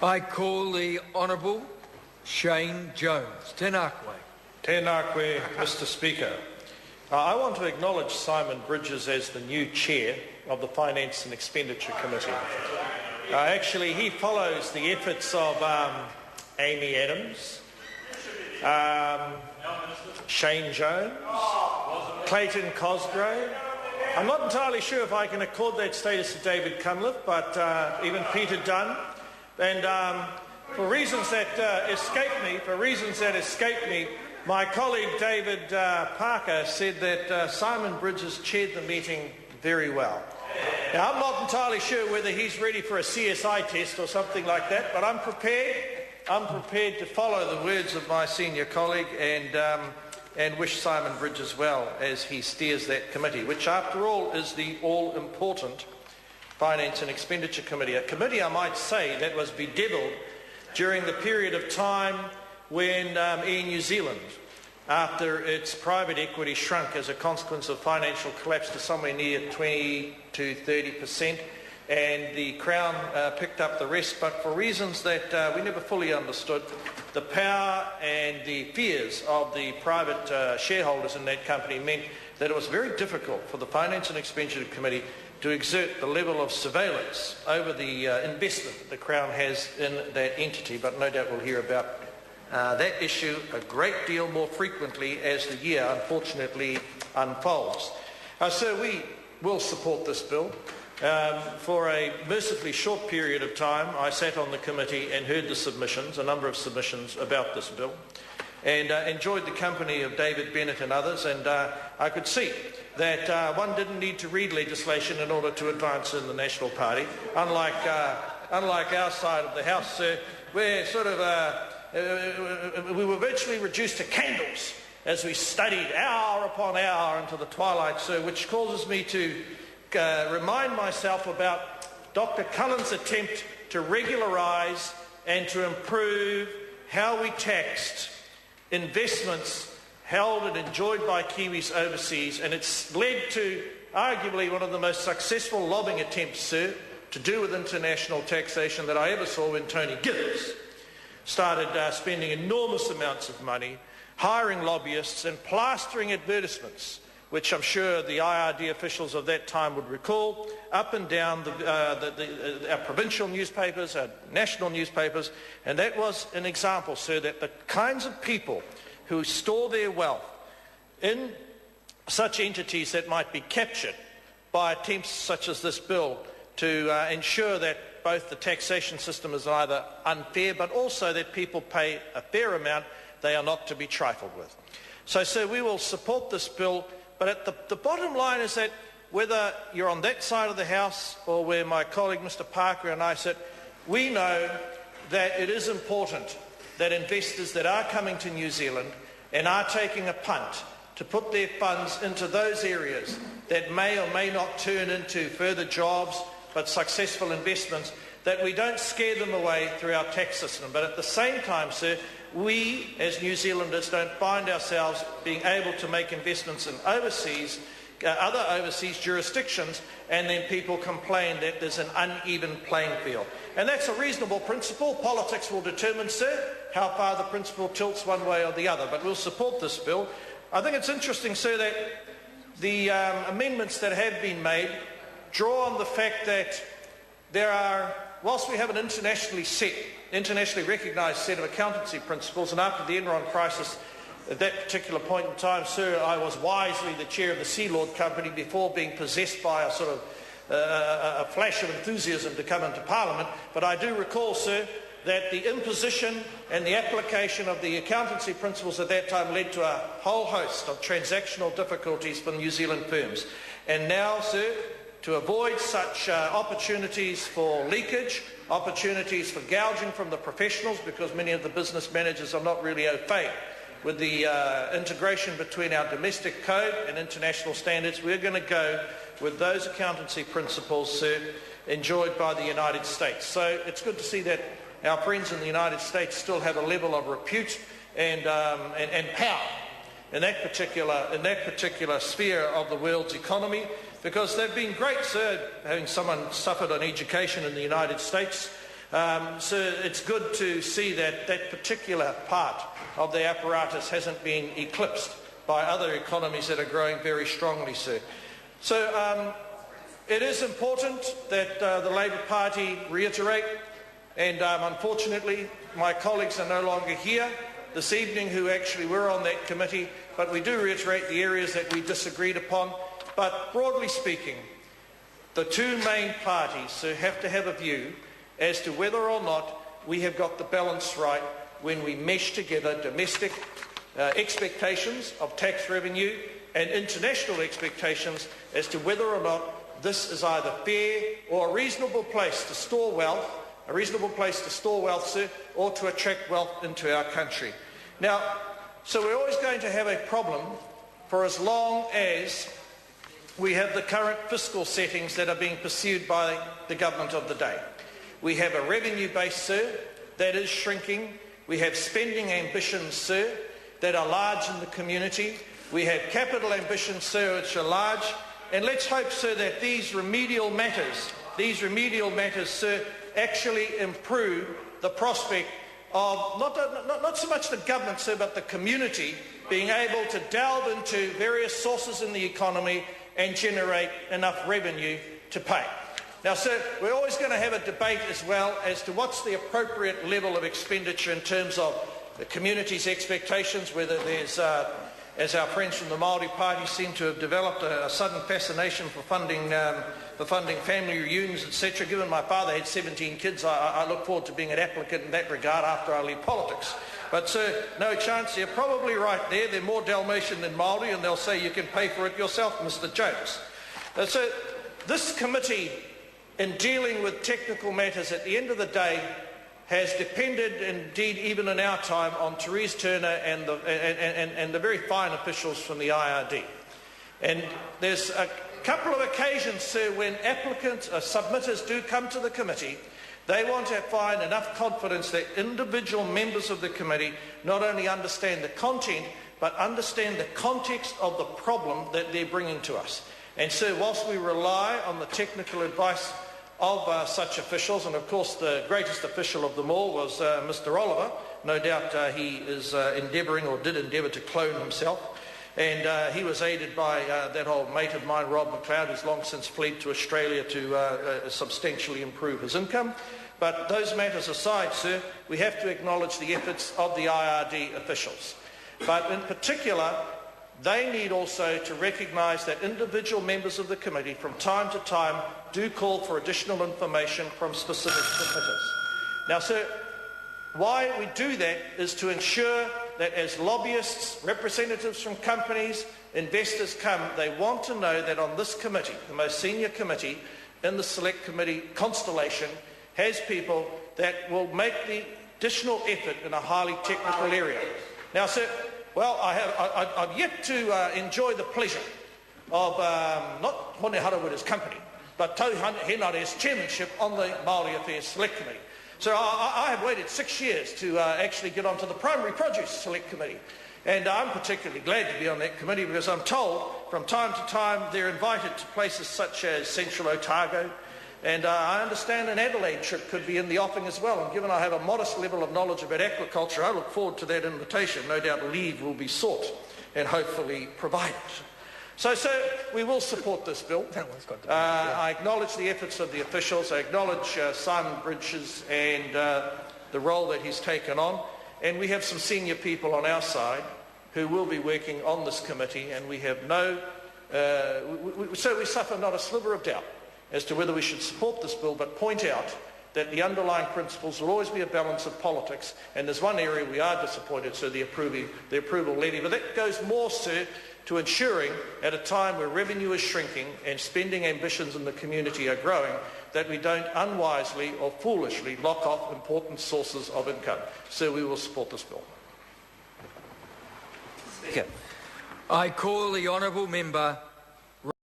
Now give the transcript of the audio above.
I call the Honourable Shane Jones. Tēnā koe. Tēnā koe, Mr Speaker. I want to acknowledge Simon Bridges as the new chair of the Finance and Expenditure Committee. Actually, he follows the efforts of Amy Adams, Shane Jones, Clayton Cosgrove. I'm not entirely sure if I can accord that status to David Cunliffe, but even Peter Dunn. And for reasons that escape me, my colleague David Parker said that Simon Bridges chaired the meeting very well. Now, I'm not entirely sure whether he's ready for a CSI test or something like that, but I'm prepared to follow the words of my senior colleague and wish Simon Bridges well as he steers that committee, which after all is the all-important Finance and Expenditure Committee, a committee, I might say, that was bedevilled during the period of time when Air New Zealand, after its private equity shrunk as a consequence of financial collapse to somewhere near 20 to 30%, and the Crown picked up the rest, but for reasons that we never fully understood, the power and the fears of the private shareholders in that company meant that it was very difficult for the Finance and Expenditure Committee to exert the level of surveillance over the investment that the Crown has in that entity, but no doubt we'll hear about that issue a great deal more frequently as the year unfortunately unfolds. So we will support this bill. For a mercifully short period of time I sat on the committee and heard the submissions, a number of submissions about this bill, and enjoyed the company of David Bennett and others, and I could see that one didn't need to read legislation in order to advance in the National Party. Unlike our side of the House, where we were virtually reduced to candles as we studied hour upon hour into the twilight, which causes me to remind myself about Dr. Cullen's attempt to regularise and to improve how we taxed investments held and enjoyed by Kiwis overseas, and it's led to arguably one of the most successful lobbying attempts, sir, to do with international taxation that I ever saw when Tony Gibbs started spending enormous amounts of money, hiring lobbyists and plastering advertisements, which I'm sure the IRD officials of that time would recall, up and down our provincial newspapers, our national newspapers, and that was an example, sir, that the kinds of people who store their wealth in such entities that might be captured by attempts such as this bill to ensure that both the taxation system is either unfair but also that people pay a fair amount, they are not to be trifled with. So, sir, we will support this bill, but the bottom line is that whether you're on that side of the House or where my colleague Mr Parker and I sit, we know that it is important that investors that are coming to New Zealand and are taking a punt to put their funds into those areas that may or may not turn into further jobs but successful investments, that we don't scare them away through our tax system. But at the same time, sir, we as New Zealanders don't find ourselves being able to make investments in other overseas jurisdictions, and then people complain that there's an uneven playing field. And that's a reasonable principle. Politics will determine, sir, how far the principle tilts one way or the other, but we'll support this bill. I think it's interesting, sir, that the amendments that have been made draw on the fact that there are, whilst we have an internationally recognised set of accountancy principles, and after the Enron crisis at that particular point in time, sir, I was wisely the chair of the Sea Lord Company before being possessed by a sort of a flash of enthusiasm to come into Parliament. But I do recall, sir, that the imposition and the application of the accountancy principles at that time led to a whole host of transactional difficulties for New Zealand firms. And now, sir, to avoid such opportunities for leakage, opportunities for gouging from the professionals, because many of the business managers are not really au fait with the integration between our domestic code and international standards, we're going to go with those accountancy principles, sir, enjoyed by the United States. So it's good to see that our friends in the United States still have a level of repute and power in that particular sphere of the world's economy, because they've been great, sir, having someone suffered on education in the United States. So it's good to see that that particular part of the apparatus hasn't been eclipsed by other economies that are growing very strongly, sir. So it is important that the Labour Party reiterate, and unfortunately my colleagues are no longer here this evening who actually were on that committee, but we do reiterate the areas that we disagreed upon. But broadly speaking, the two main parties have to have a view as to whether or not we have got the balance right when we mesh together domestic expectations of tax revenue and international expectations as to whether or not this is either fair or a reasonable place to store wealth, sir, or to attract wealth into our country. Now, so we're always going to have a problem for as long as we have the current fiscal settings that are being pursued by the government of the day. We have a revenue base, sir, that is shrinking. We have spending ambitions, sir, that are large in the community. We have capital ambitions, sir, which are large. And let's hope, sir, that these remedial matters, sir, actually improve the prospect of not so much the government, sir, but the community being able to delve into various sources in the economy and generate enough revenue to pay. Now, sir, we're always going to have a debate as well as to what's the appropriate level of expenditure in terms of the community's expectations, whether there's, as our friends from the Māori Party seem to have developed a sudden fascination for funding family reunions, etc. Given my father had 17 kids, I look forward to being an applicant in that regard after I leave politics. But, sir, no chance. You're probably right there. They're more Dalmatian than Māori, and they'll say you can pay for it yourself, Mr. Jones. So this committee, in dealing with technical matters, at the end of the day, has depended, indeed, even in our time, on Therese Turner and the very fine officials from the IRD. And there's a couple of occasions, sir, when applicants or submitters do come to the committee, they want to find enough confidence that individual members of the committee not only understand the content, but understand the context of the problem that they're bringing to us. And so whilst we rely on the technical advice of such officials, and of course the greatest official of them all was Mr. Oliver, no doubt he is endeavouring or did endeavour to clone himself, and he was aided by that old mate of mine, Rob McLeod, who's long since fled to Australia to substantially improve his income. But those matters aside, sir, we have to acknowledge the efforts of the IRD officials. But in particular, they need also to recognise that individual members of the committee from time to time do call for additional information from specific submitters. Now, sir, why we do that is to ensure that as lobbyists, representatives from companies, investors come, they want to know that on this committee, the most senior committee in the select committee constellation, has people that will make the additional effort in a highly technical area. Now, sir, well, I've yet to enjoy the pleasure of not Hone Harawira's company, but Tau Henare's chairmanship on the Māori Affairs Select Committee. So I have waited 6 years to actually get onto the Primary Produce Select Committee. And I'm particularly glad to be on that committee because I'm told from time to time they're invited to places such as Central Otago, and I understand an Adelaide trip could be in the offing as well. And given I have a modest level of knowledge about aquaculture, I look forward to that invitation. No doubt leave will be sought and hopefully provided. So, sir, we will support this bill. I acknowledge the efforts of the officials. I acknowledge Simon Bridges and the role that he's taken on. And we have some senior people on our side who will be working on this committee, and we have so we suffer not a sliver of doubt as to whether we should support this bill, but point out that the underlying principles will always be a balance of politics, and there's one area we are disappointed, so the approval levy. But that goes more, sir, to ensuring at a time where revenue is shrinking and spending ambitions in the community are growing, that we don't unwisely or foolishly lock off important sources of income. So we will support this bill. I call the honourable member